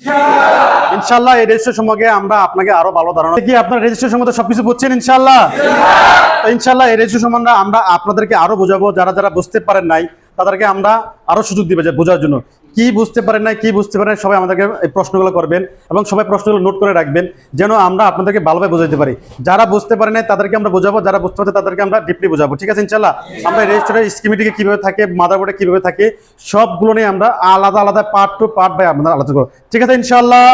ইনশাআল্লাহ এই রেজিস্ট্রেশন সম্পর্কে আমরা আপনাকে আরো ভালো ধারণা কি আপনার রেজিস্ট্রেশন সম্বন্ধে সবকিছু বুঝছেন ইনশাআল্লাহ। ইনশাআল্লাহ এই রেজিস্ট্রেশন সম্বন্ধে আমরা আপনাদেরকে আরো বোঝাবো, যারা যারা বুঝতে পারেন নাই তাদেরকে আমরা আরো সুযোগ দিবে যে বোঝার জন্য। কি বুঝতে পারেন নাই, কি বুঝতে পারেন সবাই আমাদেরকে এই প্রশ্নগুলো করবেন এবং সবাই প্রশ্নগুলো নোট করে রাখবেন, যেন আমরা আপনাদেরকে ভালোভাবে বোঝাতে পারি। যারা বুঝতে পারেন নাই তাদেরকে আমরা বোঝাবো, যারা বুঝতে পারছে তাদেরকে আমরা ডিপলি বোঝাবো, ঠিক আছে ইনশাআল্লাহ। আমরা রেজিস্টারের স্কিমেটিকে কিভাবে থাকে, মাদারবোর্ডে কিভাবে থাকে, সবগুলো নিয়ে আমরা আলাদা আলাদা পার্ট টু পার্ট বাই আপনাদের আলোচনা করবো, ঠিক আছে ইনশাআল্লাহ।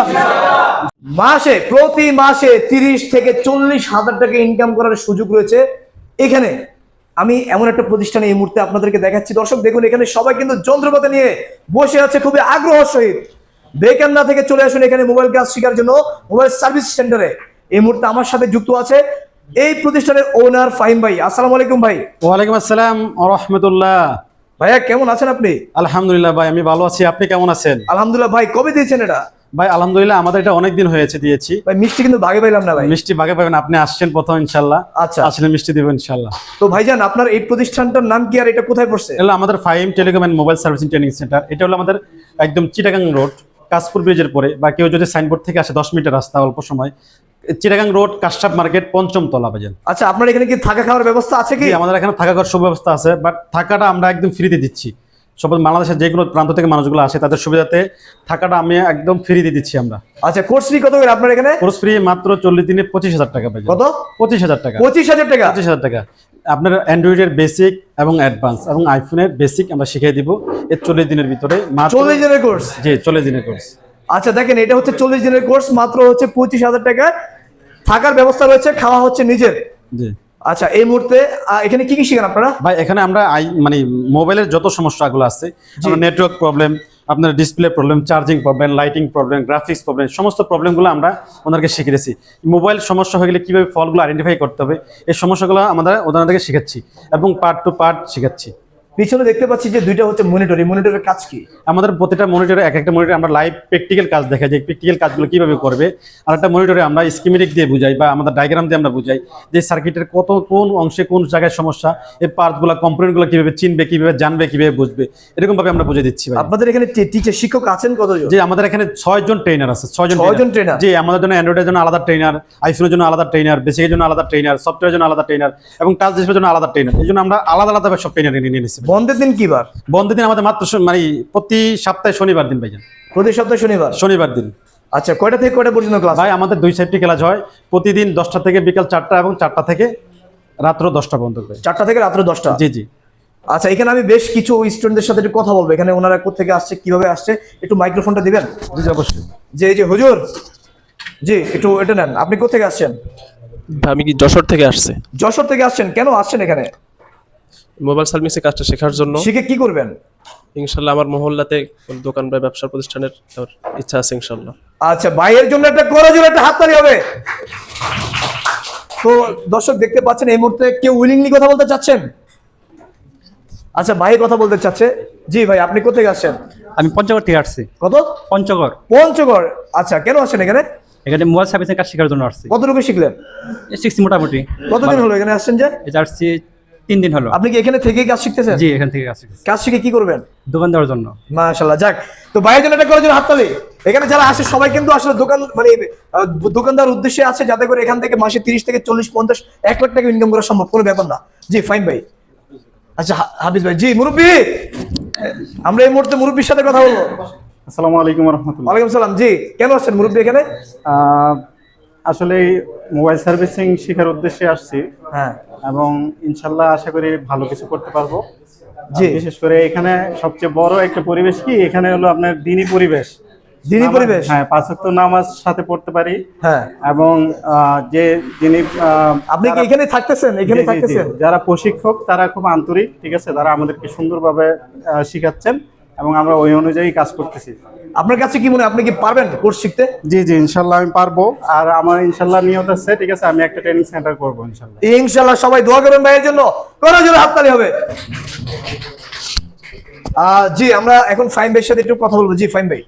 প্রতি মাসে 30 থেকে 40,000 টাকা ইনকাম করার সুযোগ রয়েছে এখানে। আমি এমন একটা প্রতিষ্ঠানে এই মুহূর্তে আপনাদেরকে দেখাচ্ছি। দর্শক দেখুন, এখানে সবাই কিন্তু যন্ত্রপাতি নিয়ে বসে আছে খুবই আগ্রহ সহিত। বেকার না থেকে চলে আসুন এখানে মোবাইল কাজ শেখার জন্য মোবাইল সার্ভিস সেন্টারে। এই মুহূর্তে আমার সাথে যুক্ত আছে এই প্রতিষ্ঠানের ওনার ফাহিম ভাই। আসসালামু আলাইকুম ভাই। ওয়ালাইকুম আসসালাম ওয়া রাহমাতুল্লাহ। ভাইয়া কেমন আছেন আপনি? আলহামদুলিল্লাহ ভাই, আমি ভালো আছি, আপনি কেমন আছেন? আলহামদুলিল্লাহ। ভাই কবে দিয়েছেন এটা? ভাই আলহামদুলিল্লাহ আমাদের এটা অনেক দিন হয়েছে দিয়েছি ভাই। মিষ্টি কিন্তু ভাগে পাইলাম না ভাই। মিষ্টি ভাগে পাবেন, আপনি আসছেন প্রথম ইনশাআল্লাহ। আচ্ছা, আসলে মিষ্টি দেব ইনশাআল্লাহ। তো ভাইজান আপনার এই প্রতিষ্ঠানটার নাম কি আর এটা কোথায় পড়ছে? এটা আমাদের Fahim telecom and mobile servicing training centre. এটা হলো আমাদের একদম চিটাগাং রোড, কাশপুর ব্রিজের পরে, বা কেউ যদি সাইনবোর্ড থেকে আসে 10 মিনিটের রাস্তা, অল্প সময়। চিটাগাং রোড, কাশসাপ মার্কেট, 5ম তলা বাজেন। আচ্ছা, আপনার এখানে কি থাকা খাওয়ার ব্যবস্থা আছে কি? আমাদের এখানে থাকা খাওয়ার সুব্যবস্থা আছে, বাট থাকাটা আমরা একদম ফ্রিতে দিচ্ছি। সব বাংলাদেশের যে কোনো প্রান্ত থেকে মানুষগুলো আসে তাদের সুবিধাতে থাকাটা আমি একদম ফ্রিতে দিচ্ছি আমরা। আচ্ছা, কোর্স ফি কত করে আপনার এখানে? কোর্স ফ্রি মাত্র 40 দিনে 25,000 টাকা পাই। কত? 25,000 টাকা। 25,000 টাকা? 25,000 টাকা। আপনার অ্যান্ড্রয়েডের বেসিক এবং অ্যাডভান্স এবং আইফোনের বেসিক আমরা শিখিয়ে দিব এই 40 দিনের ভিতরে। 40 দিনের কোর্স? জি, 40 দিনের কোর্স। আচ্ছা দেখেন, এটা হচ্ছে 40 দিনের কোর্স, মাত্র হচ্ছে 25,000 টাকা। থাকার ব্যবস্থা রয়েছে, খাওয়া হচ্ছে নিজের। জি। আচ্ছা, এই মুহূর্তে এখানে কি কি শিখেন আপনারা? ভাই এখানে আমরা মানে মোবাইলের যত সমস্যাগুলো আছে, নেটওয়ার্ক প্রবলেম, আপনার display problem, charging problem, lighting problem, graphics problem, সমস্ত প্রবলেমগুলো আমরা ওনাদেরকে শিখিয়েছি। মোবাইল সমস্যা হয়ে গেলে কীভাবে ফলগুলো আইডেন্টিফাই করতে হবে, এই সমস্যাগুলো আমরা ওনাদেরকে শিখাচ্ছি এবং পার্ট টু পার্ট শিখাচ্ছি। পিছনে দেখতে পাচ্ছি যে দুইটা হচ্ছে মনিটর। এই মনিটরের কাজ কি? আমাদের প্রতিটা মনিটরে এক একটা মনিটরে আমরা লাইভ প্র্যাকটিক্যাল কাজ দেখাই, যে প্র্যাকটিক্যাল কাজগুলো কীভাবে করবে। আর একটা মনিটরে আমরা স্কিমেটিক দিয়ে বুঝাই বা আমাদের ডায়াগ্রাম দিয়ে আমরা বুঝাই যে সার্কিটের কোন অংশে কোন জায়গায় সমস্যা, এই পার্টগুলো কম্পোনেন্টগুলো কীভাবে চিনবে, কীভাবে জানবে, কীভাবে বুঝবে, এরকমভাবে আমরা বুঝিয়ে দিচ্ছি। আপনাদের এখানে টিচার শিক্ষক আছেন কতজন? যে আমাদের এখানে 6 জন ট্রেনার আছে। 6 জন ট্রেনার? জি, আমাদের জন্য অ্যান্ড্রয়েডের জন্য আলাদা ট্রেনার, আইফোনের জন্য আলাদা ট্রেনার, বেসিকের জন্য আলাদা ট্রেনার, সফটওয়্যারের জন্য আলাদা ট্রেনার এবং টাচ ডিসপ্লের জন্য আলাদা ট্রেনার। এই জন্য আমরা আলাদা আলাদাভাবে সব ট্রেনার নিয়ে নিয়েছি। বন্ধের দিন কি বার? বন্ধের দিন আমাদের মাত্র মানে প্রতি সপ্তাহে শনিবার দিন ভাইজান। প্রতি সপ্তাহে শনিবার দিন। আচ্ছা, কয়টা থেকে কয়টা পর্যন্ত ক্লাস? ভাই আমাদের 2 শিফটে ক্লাস হয়, প্রতিদিন 10টা থেকে বিকাল 4টা এবং 4টা থেকে রাত্র 10টা পর্যন্ত। 4টা থেকে রাত্র 10টা? জি জি। আচ্ছা, এখানে আমি বেশ কিছু স্টুডেন্টদের সাথে একটু কথা বলবো। এখানে ওনারা কোথা থেকে আসছে, কিভাবে আসছে, একটু মাইক্রোফোনটা দিবেন? জি অবশ্যই। যে হুজুর, জি একটু এটা নেন। আপনি কোথা থেকে আসছেন? আমি কি যশোর থেকে আসছে। যশোর থেকে আসছেন? কেন আসছেন এখানে? মোবাইল সার্ভিসের কাজটা শেখার জন্য। শিখে কি করবেন? ইনশাল্লাহ আমার মহল্লাতে দোকান বা ব্যবসা প্রতিষ্ঠানের ইচ্ছা আছে ইনশাল্লাহ। আচ্ছা, ভাইয়ের জন্য একটা জোরে একটা হাততালি হবে। তো দর্শক দেখতে পাচ্ছেন এই মুহূর্তে কেউ উইলিংলি কথা বলতে চাচ্ছেন? আচ্ছা, ভাই কথা বলতে চাচ্ছে। জি ভাই, আপনি কোথা থেকে আসছেন? আমি পঞ্চগড় থেকে আসছি। কত? পঞ্চগড়। পঞ্চগড়। আচ্ছা, কেন আসছেন এখানে? এখানে মোবাইল সার্ভিসের কাজ শেখার জন্য আসছি। কতটুকু শিখলেন? শিখছি মোটামুটি। কতদিন হলো এখানে আসছেন? যে এটা আসছি 3 দিন হলো। আপনি কি এখানে থেকেই কাজ শিখতেছেন? জি, এখান থেকে কাজ শিখছি। কাজ শিখে কি করবেন? দোকান দেওয়ার জন্য। মাশাআল্লাহ। যাক, তো ভাইয়ের জন্য একটা জোরে হাততালি। এখানে যারা আসে সবাই কিন্তু আসলে দোকান মানে দোকানদার উদ্দেশ্যে আছে, যাতে করে এখান থেকে মাসে 30 থেকে 40, 50, 1 লাখ টাকা ইনকাম করা সম্ভব। কোনো ব্যাপার না। জি ফাইন ভাই। আচ্ছা হাফিজ ভাই। জি মুরব্বি, আমরা এই মুহূর্তে মুরব্বির সাথে কথা বলবো। আসসালামু আলাইকুম ওয়া রাহমাতুল্লাহ। ওয়ালাইকুম সালাম। জি, কেন আসছেন মুরব্বি এখানে? আসলে মোবাইল সার্ভিসিং শেখার উদ্দেশ্যে আসছি। হ্যাঁ, এবং ইনশাল্লাহ আশা করি ভালো কিছু করতে পারবো। জি। বিশেষ করে এখানে সবচেয়ে বড় একটা পরিবেশ কি, এখানে হলো আপনার দ্বীনি পরিবেশ। দ্বীনি পরিবেশ? হ্যাঁ, 5 ওয়াক্ত নামাজ সাথে পড়তে পারি। হ্যাঁ। এবং যিনি আপনি কি এখানে থাকতেছেন? এখানে থাকতেছেন? যারা প্রশিক্ষক তারা খুব আন্তরিক, ঠিক আছে, তারা আমাদেরকে সুন্দরভাবে শিখাচ্ছেন এবং আমরা ওই অনুযায়ী কাজ করতেছি। আপনার কাছে কি মনে হয়, আপনি কি পারবেন কোর্স শিখতে? জি জি, ইনশাল্লাহ আমি পারবো। আর আমার ইনশাল্লাহ নিয়ত আছে, ঠিক আছে, আমি একটা ট্রেনিং সেন্টার করবো ইনশাল্লাহ। ইনশাআল্লাহ। সবাই দোয়া করবেন ভাইয়ের জন্য। কোনো জোরে হাততালি হবে। জি, আমরা এখন ফাইম ভাইয়ের সাথে একটু কথা বলবো। জি ফাইম ভাই।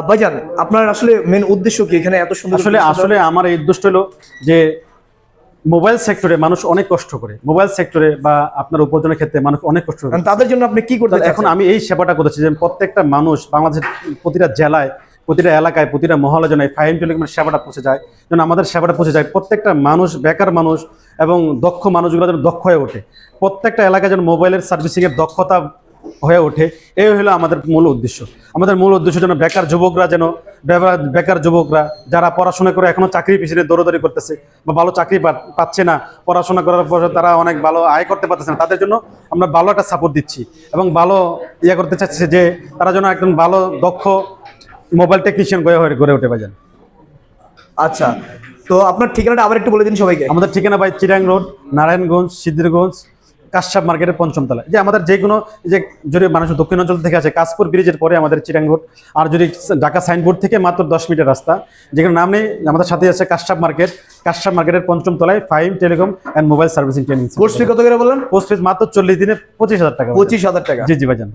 ভাইজান, আপনার আসলে মেন উদ্দেশ্য কি এখানে এত সুন্দর? আসলে আমার এই উদ্দেশ্য হলো যে মোবাইল সেক্টরে মানুষ অনেক কষ্ট করে, মোবাইল সেক্টরে বা আপনার উপার্জনের ক্ষেত্রে মানুষ অনেক কষ্ট করে। কারণ তাদের জন্য আপনি কি করতে এখন আমি এই সেবাটা করেছি যে প্রত্যেকটা মানুষ বাংলাদেশের প্রতিটা জেলায়, প্রতিটা এলাকায়, প্রতিটা মহল্লা যেন ফাইম টেলিকমের সেবাটা পৌঁছে যায়, যেন আমাদের সেবাটা পৌঁছে যায়, প্রত্যেকটা মানুষ, বেকার মানুষ এবং দক্ষ মানুষগুলো যেন দক্ষ হয়ে ওঠে, প্রত্যেকটা এলাকায় যেন মোবাইলের সার্ভিসিংয়ের দক্ষতা হয়ে ওঠে। এই হলো আমাদের মূল উদ্দেশ্য। আমাদের মূল উদ্দেশ্য যেন বেকার যুবকরা বেকার যুবকরা যারা পড়াশোনা করে এখনো চাকরি পিছনে দৌড়দৌড়ি করতেছে বা ভালো চাকরি পাচ্ছে না, পড়াশোনা করার পর তারা অনেক ভালো আয় করতে পারতেছে না, তাদের জন্য আমরা ভালো একটা সাপোর্ট দিচ্ছি এবং ভালো করতে চাচ্ছি যে তারা যেন একদম ভালো দক্ষ মোবাইল টেকনিশিয়ান গড়ে উঠে পারেন। আচ্ছা, তো আপনার ঠিকানাটা আবার একটু বলে দিন সবাইকে। আমাদের ঠিকানা ভাই চিটাং রোড, নারায়ণগঞ্জ, সিদ্ধিরগঞ্জ, কাশ্যপ মার্কেটের ৫ম তলায়। যে আমাদের যে কোনো যে যদি মানুষ দক্ষিণ অঞ্চল থেকে আসে, কাশপুর ব্রিজের পরে আমাদের চিটাং রোড, আর যদি ঢাকা সাইনবোর্ড থেকে মাত্র 10 মিনিটের রাস্তা, যেখানে নাম নেই আমাদের সাথে আছে কাশ্যপ মার্কেটের ৫ম তলায় Faim telecom and mobile servicing training. Course fee কত করে বললেন? কোর্স ফিস মাত্র 40 দিনে 25,000 টাকা। 25,000 টাকা। জি জি ভাইজান।